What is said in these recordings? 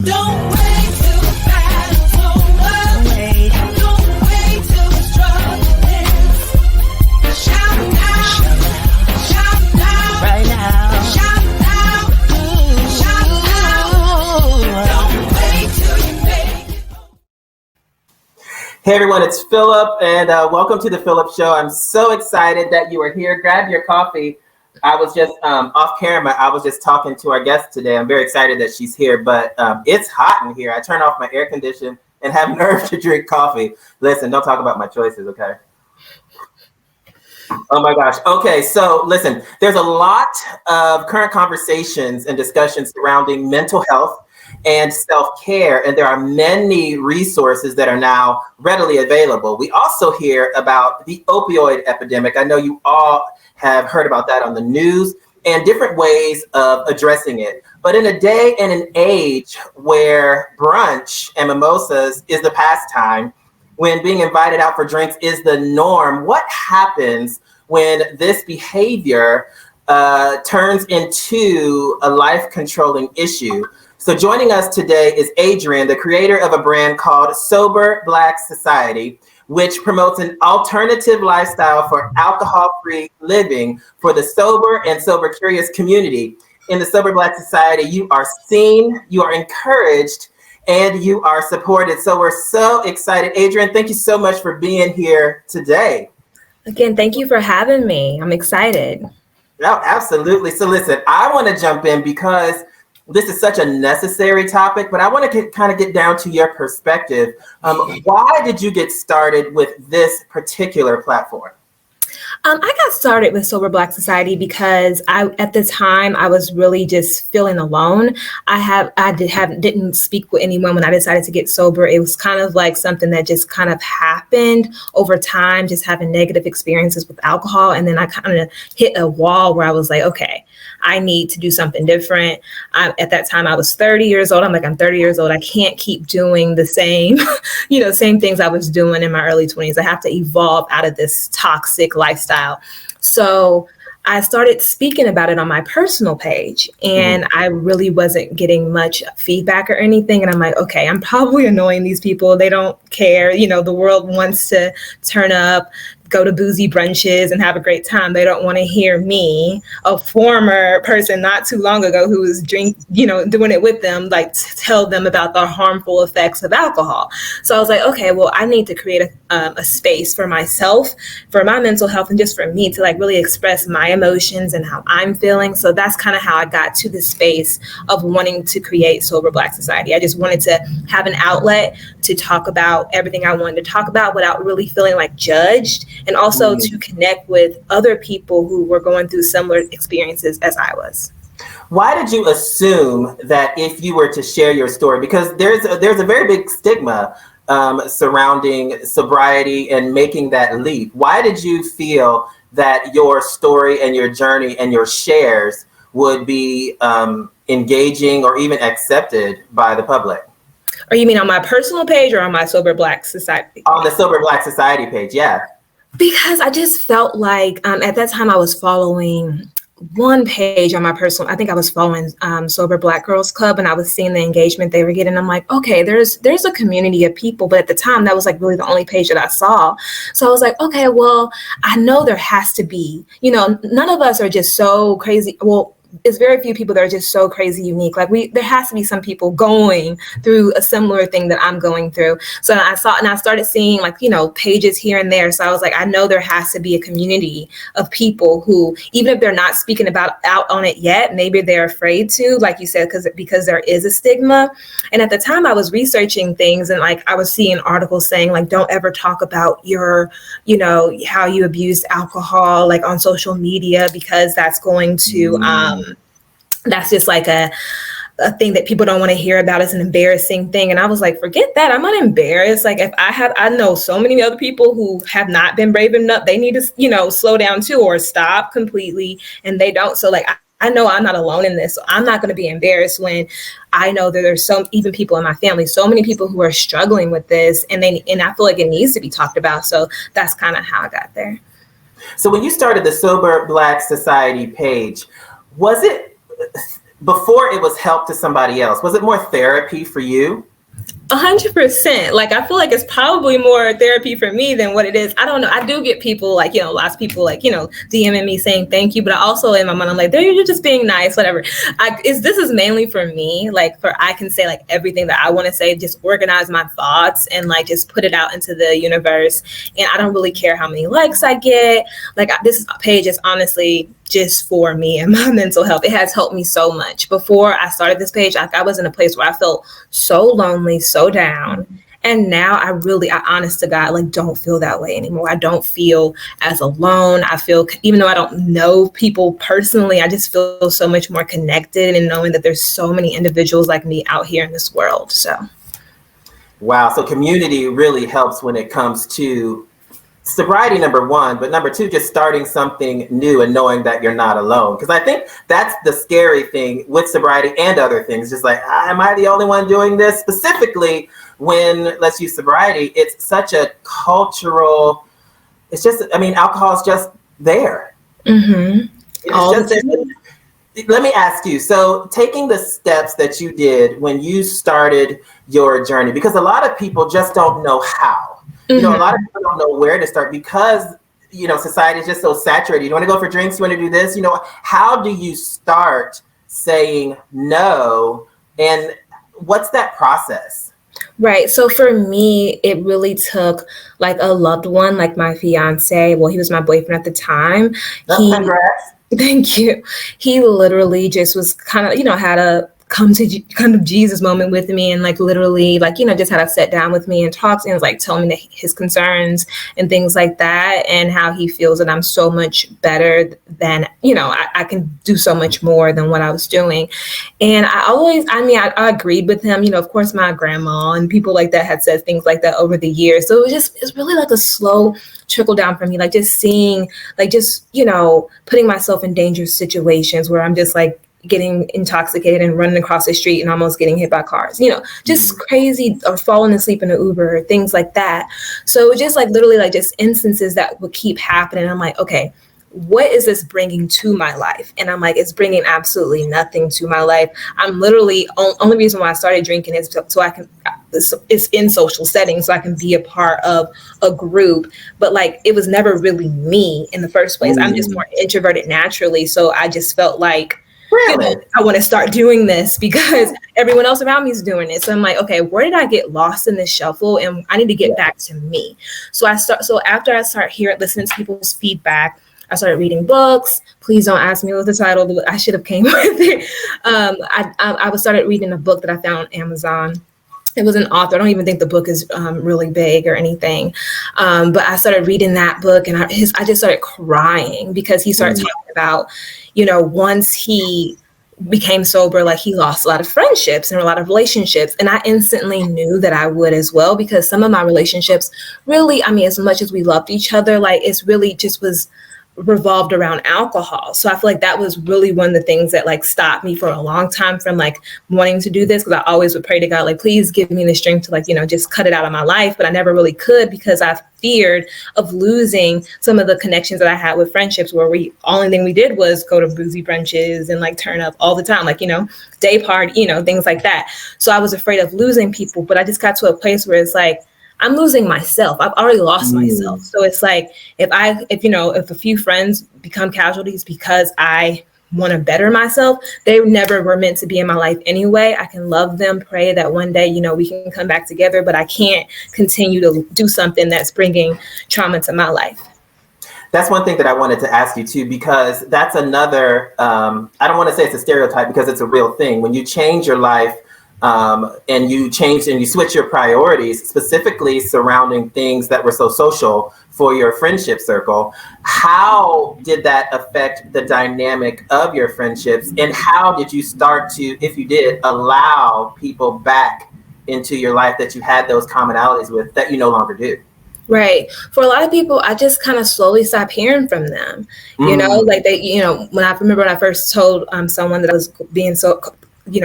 Don't wait till the battle's over. Don't wait till the struggle ends. Shout now, shout now, right now. Shout now, shout now. Don't wait till you make it. Hey everyone, it's Phillip, and welcome to the PHILLIP Show. I'm so excited that you are here. Grab your coffee. I was just off camera. I was just talking to our guest today. I'm very excited that she's here, but it's hot in here. I turned off my air condition and have nerve to drink coffee. Listen, don't talk about my choices, okay? Oh my gosh. Okay, so listen, there's a lot of current conversations and discussions surrounding mental health and self-care, and there are many resources that are now readily available. We also hear about the opioid epidemic. I know you all have heard about that on the news and different ways of addressing it. But in a day and an age where brunch and mimosas is the pastime, when being invited out for drinks is the norm, what happens when this behavior turns into a life-controlling issue? So joining us today is Adrienne, the creator of a brand called SoberBlackSociety, which promotes an alternative lifestyle for alcohol-free living for the sober and sober-curious community. In the SoberBlackSociety, you are seen, you are encouraged, and you are supported. So we're so excited. Adrienne, thank you so much for being here today. Again, thank you for having me. I'm excited. No, absolutely. So listen, I want to jump in because this is such a necessary topic, but I want to kind of get down to your perspective. Why did you get started with this particular platform? I got started with SoberBlackSociety because at the time I was really just feeling alone. Didn't speak with anyone when I decided to get sober. It was kind of like something that just kind of happened over time, just having negative experiences with alcohol. And then I kind of hit a wall where I was like, okay, I need to do something different. At that time I was 30 years old. I'm 30 years old. I can't keep doing the same, same things I was doing in my early 20s. I have to evolve out of this toxic lifestyle. So I started speaking about it on my personal page, and I really wasn't getting much feedback or anything. And I'm like, okay, I'm probably annoying these people. They don't care. The world wants to turn up, go to boozy brunches and have a great time. They don't want to hear me, a former person not too long ago who was doing it with them, tell them about the harmful effects of alcohol. So I was like, okay, well, I need to create a space for myself, for my mental health, and just for me to really express my emotions and how I'm feeling. So that's kind of how I got to the space of wanting to create SoberBlackSociety. I just wanted to have an outlet to talk about everything I wanted to talk about without really feeling judged, and also to connect with other people who were going through similar experiences as I was. Why did you assume that if you were to share your story, because there's a very big stigma surrounding sobriety and making that leap. Why did you feel that your story and your journey and your shares would be engaging or even accepted by the public? Or you mean on my personal page or on my SoberBlackSociety? On the SoberBlackSociety page, yeah. Because I just felt like at that time I was following one page on my personal, I think I was following Sober Black Girls Club, and I was seeing the engagement they were getting. I'm like, okay, there's a community of people, but at the time that was really the only page that I saw. So I was like, okay, well, I know there has to be, none of us are just so crazy. Well, it's very few people that are just so crazy unique. There has to be some people going through a similar thing that I'm going through. So I started seeing pages here and there. So I was like, I know there has to be a community of people who, even if they're not speaking out on it yet, maybe they're afraid to, like you said, because there is a stigma. And at the time I was researching things, and I was seeing articles saying don't ever talk about your, how you abused alcohol, on social media, because that's going to, that's just a thing that people don't want to hear about. It's an embarrassing thing. And I was like, forget that. I'm not embarrassed. If I know so many other people who have not been brave enough, they need to, slow down too, or stop completely. And they don't. So I know I'm not alone in this. So I'm not going to be embarrassed when I know that there's even people in my family, so many people who are struggling with this, and I feel like it needs to be talked about. So that's kind of how I got there. So when you started the SoberBlackSociety page, was it before it was help to somebody else, was it more therapy for you? 100%. Like, I feel like it's probably more therapy for me than what it is. I don't know. I do get people like, lots of people like, DMing me saying thank you. But I also in my mind, I'm like, you're just being nice, whatever. This is mainly for me, like I can say like everything that I want to say, just organize my thoughts and like just put it out into the universe. And I don't really care how many likes I get. Like this page is honestly just for me and my mental health. It has helped me so much. Before I started this page, I was in a place where I felt so lonely, so down. And now I honest to God, like don't feel that way anymore. I don't feel as alone. I feel, even though I don't know people personally, I just feel so much more connected and knowing that there's so many individuals like me out here in this world. So. Wow. So community really helps when it comes to sobriety, number one, but number two, just starting something new and knowing that you're not alone. Because I think that's the scary thing with sobriety and other things. Just like, am I the only one doing this? Specifically, when let's use sobriety, it's such a cultural, alcohol is just there. Mm-hmm. Let me ask you, so taking the steps that you did when you started your journey, because a lot of people just don't know how. A lot of people don't know where to start because, society is just so saturated. You want to go for drinks? You want to do this? How do you start saying no? And what's that process? Right. So for me, it really took like a loved one, like my fiance. Well, he was my boyfriend at the time. Congrats. Thank you. He literally just was kind of, had a come to kind of Jesus moment with me and like literally like, just had to sit down with me and talk and was like telling me his concerns and things like that and how he feels that I'm so much better than, I can do so much more than what I was doing. And I agreed with him, of course, my grandma and people like that had said things like that over the years. So it's really like a slow trickle down for me, like just seeing, like just, putting myself in dangerous situations where I'm just like getting intoxicated and running across the street and almost getting hit by cars, just crazy, or falling asleep in an Uber or things like that. So it was just like literally like just instances that would keep happening. I'm like, okay, what is this bringing to my life? And I'm like, it's bringing absolutely nothing to my life. I'm literally, only reason why I started drinking is so I can, it's in social settings, so I can be a part of a group. But like, it was never really me in the first place. I'm just more introverted naturally. So I just felt like, I want to start doing this because everyone else around me is doing it. So I'm like, okay, where did I get lost in this shuffle? And I need to get back to me. So after I start listening to people's feedback, I started reading books. Please don't ask me what the title, I should have came with it. I started reading a book that I found on Amazon. It was an author. I don't even think the book is really big or anything. But I started reading that book and I just started crying because he started talking about, once he became sober, like he lost a lot of friendships and a lot of relationships. And I instantly knew that I would as well, because some of my relationships really, as much as we loved each other, like it's really just was revolved around alcohol. So I feel like that was really one of the things that like stopped me for a long time from like wanting to do this, because I always would pray to God, like, please give me the strength to like, just cut it out of my life. But I never really could, because I feared of losing some of the connections that I had with friendships where only thing we did was go to boozy brunches and like turn up all the time, like, day party, things like that. So I was afraid of losing people, but I just got to a place where it's like, I'm losing myself. I've already lost myself. So it's like, if a few friends become casualties because I want to better myself, they never were meant to be in my life anyway. I can love them, pray that one day, we can come back together, but I can't continue to do something that's bringing trauma to my life. That's one thing that I wanted to ask you too, because that's another, I don't want to say it's a stereotype because it's a real thing. When you change your life, and you changed and you switch your priorities, specifically surrounding things that were so social for your friendship circle. How did that affect the dynamic of your friendships? And how did you start to, if you did, allow people back into your life that you had those commonalities with that you no longer do? Right. For a lot of people, I just kind of slowly stopped hearing from them, like they, when I first told someone that I was being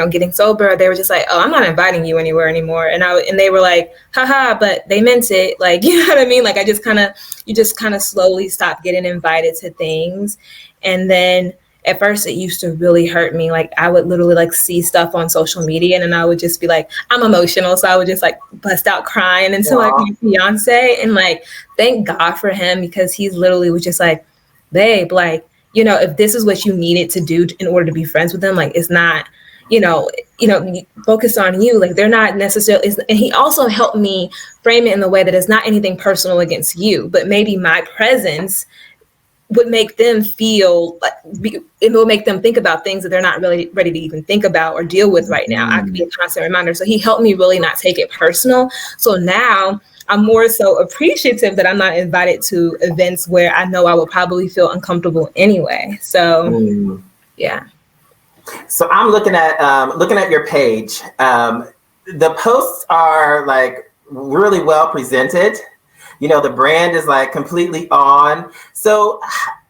getting sober, they were just like, oh, I'm not inviting you anywhere anymore. And they were like, haha, but they meant it. Like, you know what I mean? Like, you just kind of slowly stop getting invited to things. And then at first it used to really hurt me. Like I would literally like see stuff on social media and then I would just be like, I'm emotional. So I would just like bust out crying until like my fiance, and like, thank God for him, because he's literally was just like, babe, like, you know, if this is what you needed to do in order to be friends with them, like it's not, focus on you. Like they're not necessarily, and he also helped me frame it in the way that it's not anything personal against you, but maybe my presence would make them feel like it will make them think about things that they're not really ready to even think about or deal with right now. I could be a constant reminder. So he helped me really not take it personal. So now I'm more so appreciative that I'm not invited to events where I know I will probably feel uncomfortable anyway. So yeah. So I'm looking at your page. The posts are like really well presented. You know, the brand is like completely on. So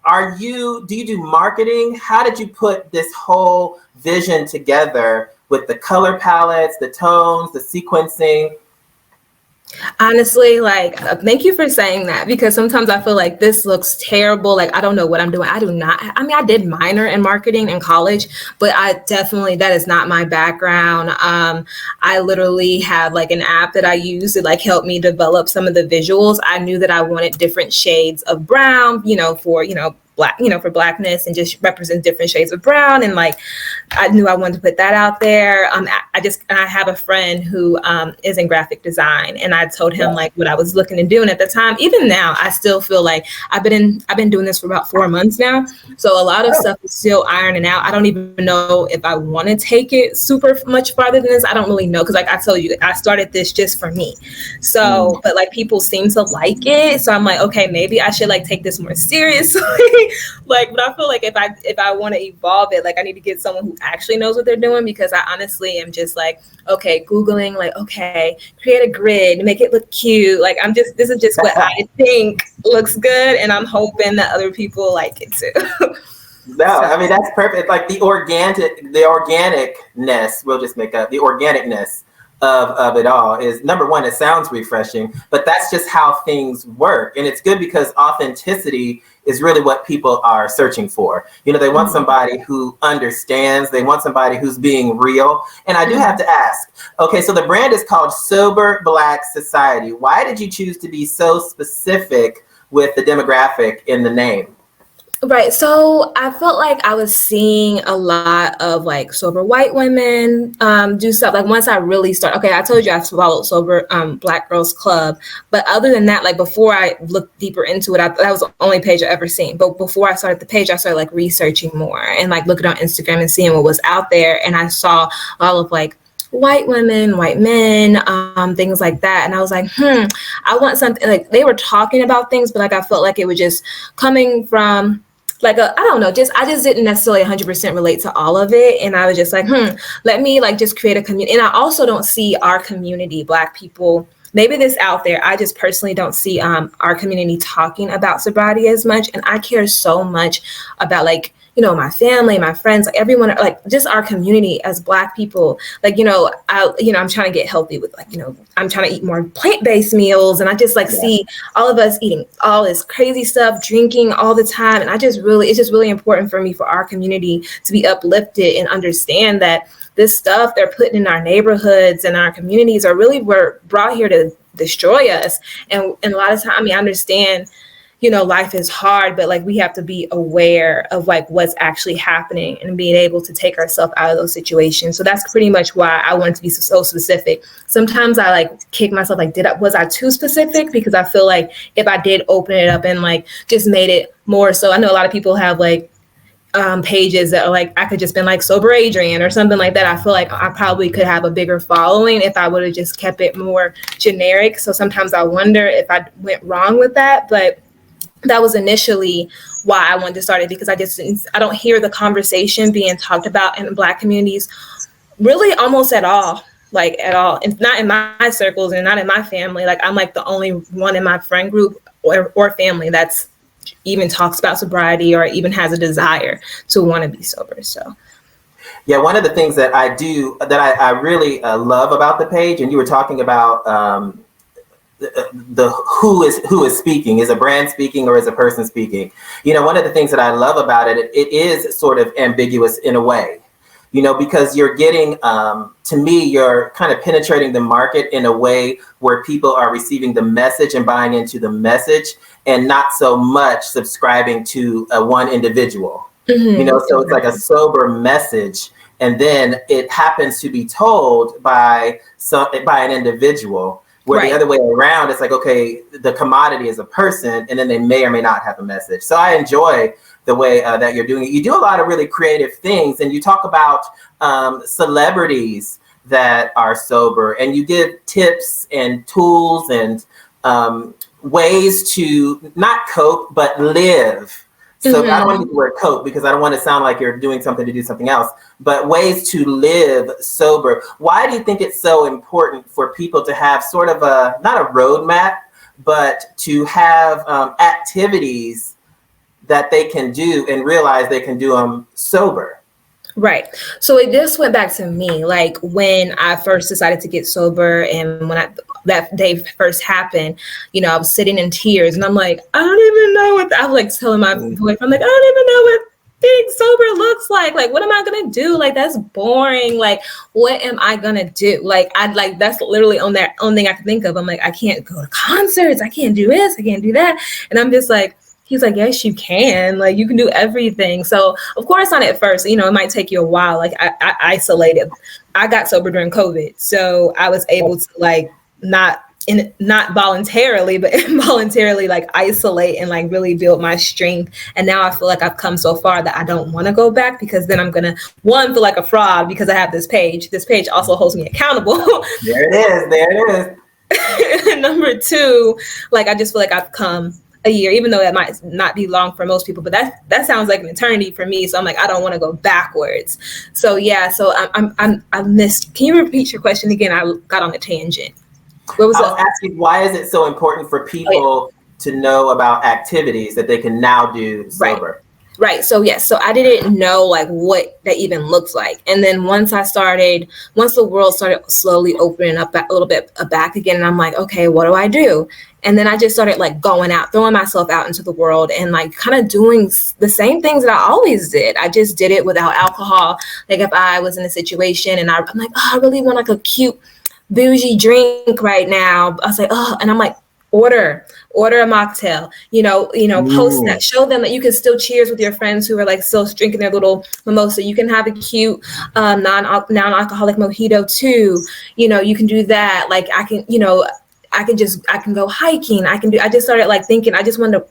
do you do marketing? How did you put this whole vision together with the color palettes, the tones, the sequencing? Honestly, like, thank you for saying that, because sometimes I feel like this looks terrible. Like, I don't know what I'm doing. I did minor in marketing in college, but that is not my background. I literally have like an app that I use to like help me develop some of the visuals. I knew that I wanted different shades of brown, for blackness, and just represent different shades of brown. And like, I knew I wanted to put that out there. I have a friend who is in graphic design, and I told him like what I was looking to do. And at the time, even now, I still feel like I've been doing this for about 4 months now. So a lot of stuff is still ironing out. I don't even know if I want to take it super much farther than this. I don't really know. Cause like I told you, I started this just for me. So, but like people seem to like it. So I'm like, okay, maybe I should like take this more seriously. Like, but I feel like if I want to evolve it, like I need to get someone who actually knows what they're doing, because I honestly am just like, okay, Googling, like, okay, create a grid, make it look cute. Like this is just what I think looks good. And I'm hoping that other people like it too. No, I mean, that's perfect. Like the organicness, we'll just make up the organicness of it all is, number one, it sounds refreshing, but that's just how things work. And it's good because authenticity is really what people are searching for. They want somebody who understands, they want somebody who's being real. And I do have to ask, okay, so the brand is called Sober Black Society. Why did you choose to be so specific with the demographic in the name? Right. So I felt like I was seeing a lot of like sober white women do stuff. Like once I really started, okay, I told you I followed Sober Black Girls Club. But other than that, like before I looked deeper into it, that was the only page I ever seen. But before I started the page, I started like researching more and like looking on Instagram and seeing what was out there. And I saw all of like white women, white men, things like that. And I was like, I want something. Like they were talking about things, but like I felt like it was just coming from like I don't know, I just didn't necessarily 100% relate to all of it. And I was just like, let me like just create a community. And I also don't see our community, Black people, maybe this out there, I just personally don't see our community talking about sobriety as much. And I care so much about like, my family, my friends, like everyone, like just our community as Black people. Like, I'm trying to get healthy with like, I'm trying to eat more plant-based meals. And I just like see all of us eating all this crazy stuff, drinking all the time. And it's just really important for me, for our community to be uplifted and understand that this stuff they're putting in our neighborhoods and our communities were brought here to destroy us. And a lot of time, I understand, life is hard, but like we have to be aware of like what's actually happening and being able to take ourselves out of those situations. So that's pretty much why I wanted to be so specific. Sometimes I like kick myself, like, was I too specific? Because I feel like if I did open it up and like just made it more, so I know a lot of people have like pages that are like, I could just been like Sober Adrienne or something like that. I feel like I probably could have a bigger following if I would have just kept it more generic. So sometimes I wonder if I went wrong with that, but that was initially why I wanted to start it, because I don't hear the conversation being talked about in Black communities really almost at all, and not in my circles and not in my family. Like I'm like the only one in my friend group or family that's even talks about sobriety or even has a desire to want to be sober. So yeah, one of the things that I really love about the page, and you were talking about the who is speaking. Is a brand speaking or is a person speaking? You know, one of the things that I love about it, it is sort of ambiguous in a way, you know, because you're getting, to me, you're kind of penetrating the market in a way where people are receiving the message and buying into the message and not so much subscribing to one individual. You know, so it's like a sober message, and then it happens to be told by an individual. Where the other way around, it's like, okay, the commodity is a person, and then they may or may not have a message. So I enjoy the way that you're doing it. You do a lot of really creative things, and you talk about celebrities that are sober, and you give tips and tools and ways to not cope, but live. So I don't want to use the word cope because I don't want to sound like you're doing something to do something else, but ways to live sober. Why do you think it's so important for people to have sort of not a roadmap, but to have activities that they can do and realize they can do them sober? Right. So it just went back to me, like when I first decided to get sober and when that day first happened, you know, I was sitting in tears and I'm like, I don't even know what, I was like telling my boyfriend, like, I don't even know what being sober looks like. Like, what am I going to do? Like, that's boring. Like, what am I going to do? Like, that's literally only thing I can think of. I'm like, I can't go to concerts. I can't do this. I can't do that. And I'm just like, he's like, yes, you can. Like, you can do everything. So, of course, not at first. You know, it might take you a while. Like, I isolated. I got sober during COVID. So I was able to, like, not voluntarily, but involuntarily, like, isolate and, like, really build my strength. And now I feel like I've come so far that I don't want to go back because then I'm going to, one, feel like a fraud because I have this page. This page also holds me accountable. There it is. And number two, like, I just feel like I've come a year, even though that might not be long for most people, but that sounds like an eternity for me. So I'm like, I don't want to go backwards. So yeah, so I missed. Can you repeat your question again? I got on a tangent. What was I was asking, why is it so important for people to know about activities that they can now do sober? Right. So yes. So I didn't know like what that even looked like. And then once the world started slowly opening up a little bit back again, and I'm like, okay, what do I do? And then I just started like going out, throwing myself out into the world and like kind of doing the same things that I always did. I just did it without alcohol. Like if I was in a situation and I'm like, oh, I really want like a cute bougie drink right now. I was like, oh, and I'm like, order a mocktail, post that, show them that you can still cheers with your friends who are like still drinking their little mimosa. You can have a cute non-alcoholic mojito too. You can do that. Like I can go hiking. I just started like thinking, I just wanted to,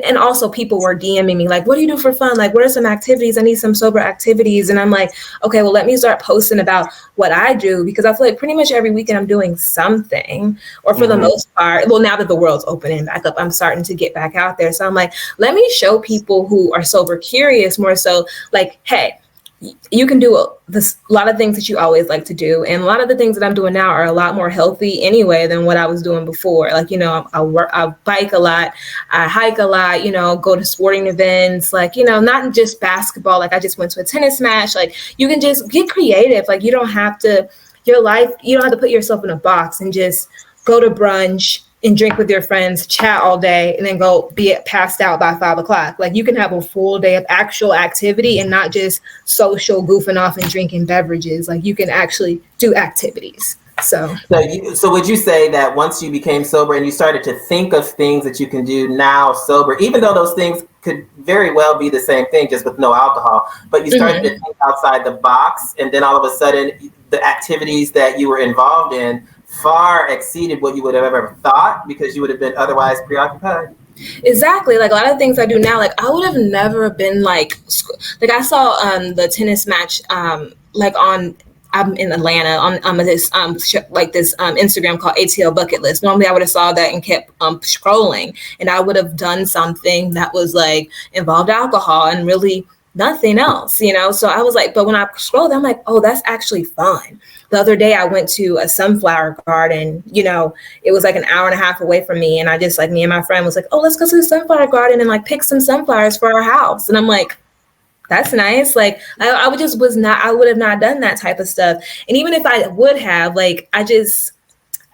and also people were DMing me like, what do you do for fun? Like, what are some activities? I need some sober activities. And I'm like, okay, well, let me start posting about what I do, because I feel like pretty much every weekend I'm doing something, or for the most part, well, now that the world's opening back up, I'm starting to get back out there. So I'm like, let me show people who are sober curious more so like, hey, you can do a lot of things that you always like to do. And a lot of the things that I'm doing now are a lot more healthy anyway than what I was doing before. Like, I bike a lot, I hike a lot, go to sporting events, like, not just basketball. Like I just went to a tennis match. Like you can just get creative. Like you don't have to put yourself in a box and just go to brunch and drink with your friends, chat all day, and then go be passed out by 5 o'clock. Like you can have a full day of actual activity and not just social goofing off and drinking beverages. Like you can actually do activities. So would you say that once you became sober and you started to think of things that you can do now sober, even though those things could very well be the same thing, just with no alcohol, but you started to think outside the box, and then all of a sudden the activities that you were involved in far exceeded what you would have ever thought, because you would have been otherwise preoccupied? Exactly. Like a lot of things I do now, like I would have never been like I saw the tennis match I'm in Atlanta on this Instagram called ATL Bucket List. Normally I would have saw that and kept scrolling, and I would have done something that was like involved alcohol and really nothing else, So I was like, but when I scrolled, I'm like, oh, that's actually fun. The other day I went to a sunflower garden, it was like an hour and a half away from me. And I just me and my friend was like, oh, let's go to the sunflower garden and like pick some sunflowers for our house. And I'm like, that's nice. Like I would have not done that type of stuff. And even if I would have, like,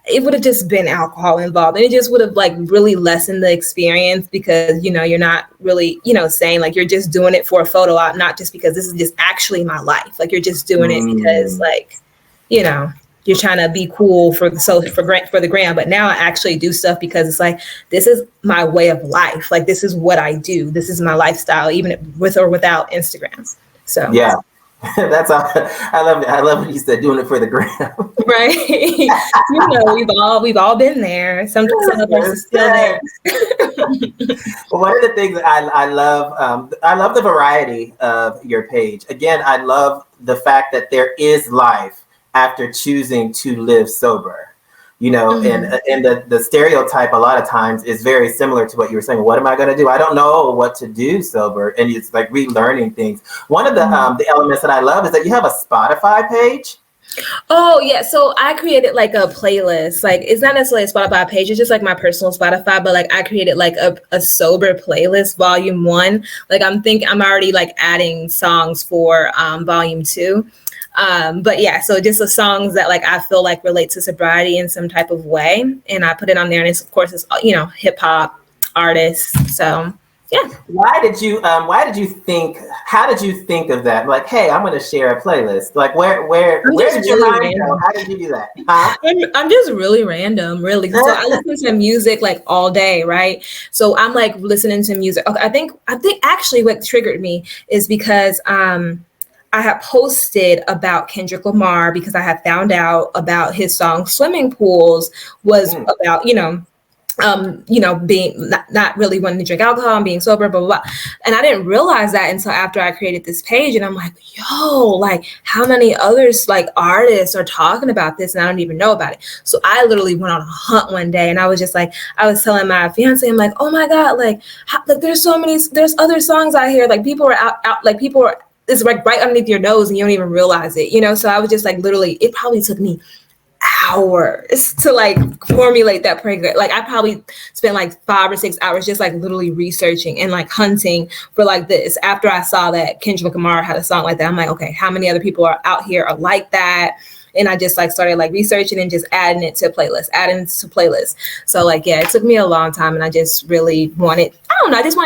it would have just been alcohol involved, and it just would have like really lessened the experience, because you're not really saying like you're just doing it for a photo op, not just because this is just actually my life. Like you're just doing it because like you're trying to be cool for the gram. But now I actually do stuff because it's like, this is my way of life. Like this is what I do. This is my lifestyle, even with or without Instagram. So yeah. That's all. I love it. I love what you said, doing it for the gram. Right. We've all been there. Some of us are still there. Well, one of the things that I love the variety of your page. Again, I love the fact that there is life after choosing to live sober. And the stereotype a lot of times is very similar to what you were saying. What am I going to do? I don't know what to do sober. And it's like relearning things. One of the elements that I love is that you have a Spotify page. Oh, yeah. So I created like a playlist. Like it's not necessarily a Spotify page. It's just like my personal Spotify. But like I created like a sober playlist, volume 1. Like I'm already like adding songs for volume 2. But yeah, so just the songs that like I feel like relate to sobriety in some type of way, and I put it on there, and it's hip hop artists. So yeah. How did you think of that? Like, hey, I'm going to share a playlist. Like where did your mind go? How did you do that? Huh? I'm just really random, really. So I listen to music like all day, right? So I'm like listening to music. Okay, I think actually what triggered me is because I had posted about Kendrick Lamar, because I had found out about his song Swimming Pools was about, being not really wanting to drink alcohol and being sober, blah, blah, blah. And I didn't realize that until after I created this page. And I'm like, yo, like how many others like artists are talking about this and I don't even know about it. So I literally went on a hunt one day, and I was just like, I was telling my fiance, I'm like, oh my God, like there's other songs out here. Like people are out like people are, it's like right underneath your nose and you don't even realize it, So I was just like, literally, it probably took me hours to like formulate that program. Like I probably spent like 5 or 6 hours just like literally researching and like hunting for like this. After I saw that Kendrick Lamar had a song like that, I'm like, okay, how many other people are out here are like that? And I just like started like researching and just adding it to playlists. So like, yeah, it took me a long time, and I just really wanted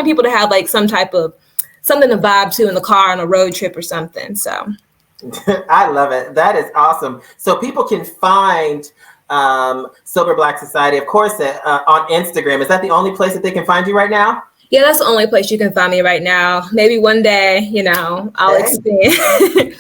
people to have like some type of something to vibe to in the car on a road trip or something. So I love it. That is awesome. So people can find Sober Black Society, of course, on Instagram. Is that the only place that they can find you right now? Yeah, that's the only place you can find me right now. Maybe one day, I'll expand.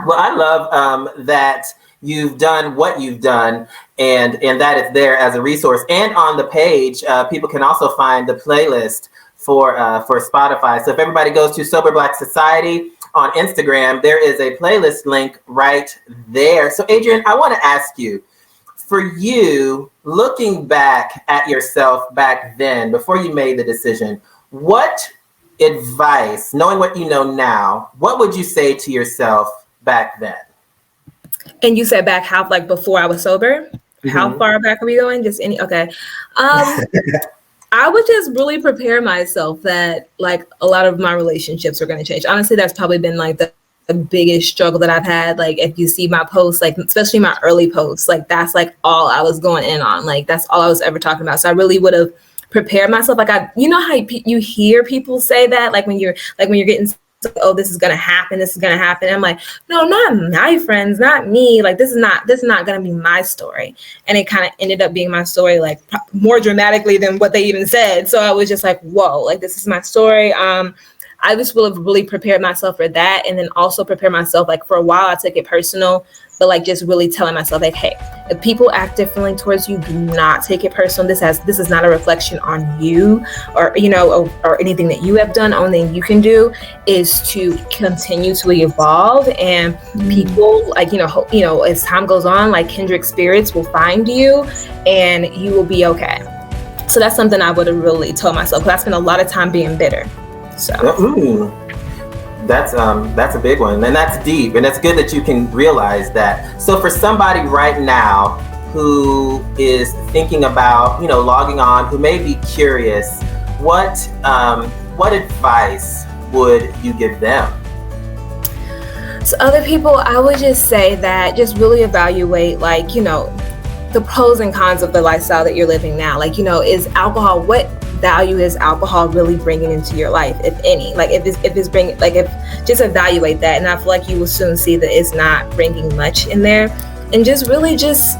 Well, I love that you've done what you've done, and that it's there as a resource. And on the page, people can also find the playlist for Spotify. So if everybody goes to Sober Black Society on Instagram, there is a playlist link right there. So Adrienne, I want to ask you, for you, looking back at yourself back then, before you made the decision, what advice, knowing what you know now, what would you say to yourself back then? And you said back how, like before I was sober? Mm-hmm. How far back are we going? Just any, okay. I would just really prepare myself that like a lot of my relationships are going to change. Honestly, that's probably been like the biggest struggle that I've had. Like if you see my posts, like especially my early posts, like that's like all I was going in on. Like that's all I was ever talking about. So I really would have prepared myself. Like how you hear people say that, like when you're getting, oh, this is gonna happen. I'm like, no, not my friends, not me. Like this is not gonna be my story. And it kind of ended up being my story, like more dramatically than what they even said. So I was just like, whoa, like this is my story. I just will have really prepared myself for that, and then also prepare myself. Like for a while, I took it personal, but like just really telling myself, like, hey, if people act differently towards you, do not take it personal. This is not a reflection on you, or or anything that you have done. Only thing you can do is to continue to evolve, and people, like as time goes on, like kindred spirits will find you, and you will be okay. So that's something I would have really told myself, because I spent a lot of time being bitter. So that's a big one, and that's deep, and it's good that you can realize that. So for somebody right now who is thinking about logging on, who may be curious, what advice would you give them? To other people, I would just say that just really evaluate, like the pros and cons of the lifestyle that you're living now. Like, you know, is alcohol, what value is alcohol really bringing into your life, if any? Like, if it's bringing, like, if just evaluate that, and I feel like you will soon see that it's not bringing much in there. And just really just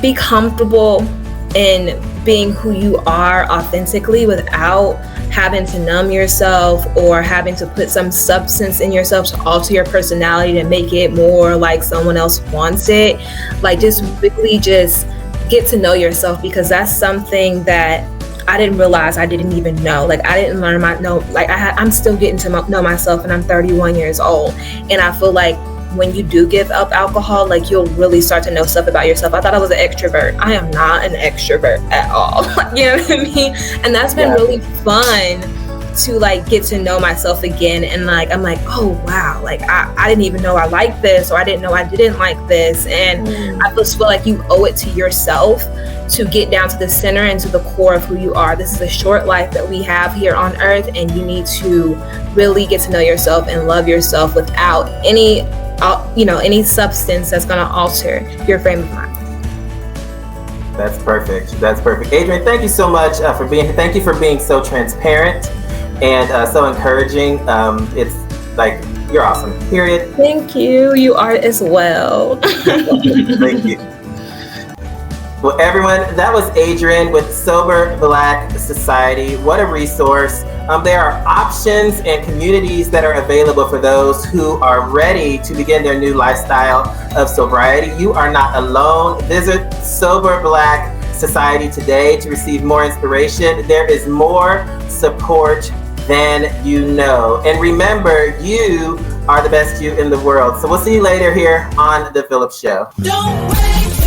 be comfortable in being who you are authentically without having to numb yourself or having to put some substance in yourself to alter your personality to make it more like someone else wants it. Like, just really just get to know yourself, because that's something that I didn't realize I didn't even know. Like, I didn't learn I'm still getting to know myself, and I'm 31 years old. And I feel like when you do give up alcohol, like, you'll really start to know stuff about yourself. I thought I was an extrovert. I am not an extrovert at all. You know what I mean? And that's been really fun to like get to know myself again. And like, I'm like, oh wow, like I didn't even know I liked this, or I didn't know I didn't like this. And I just feel like you owe it to yourself to get down to the center and to the core of who you are. This is a short life that we have here on earth, and you need to really get to know yourself and love yourself without any substance that's going to alter your frame of mind. That's perfect. Adrienne, thank you so much for being here. Thank you for being so transparent and so encouraging. It's like, you're awesome, period. Thank you. You are as well. Thank you. Well, everyone, that was Adrienne with Sober Black Society. What a resource. There are options and communities that are available for those who are ready to begin their new lifestyle of sobriety. You are not alone. Visit Sober Black Society today to receive more inspiration. There is more support than you know. And remember, you are the best you in the world. So we'll see you later here on The PHILLIP Show. Don't wait.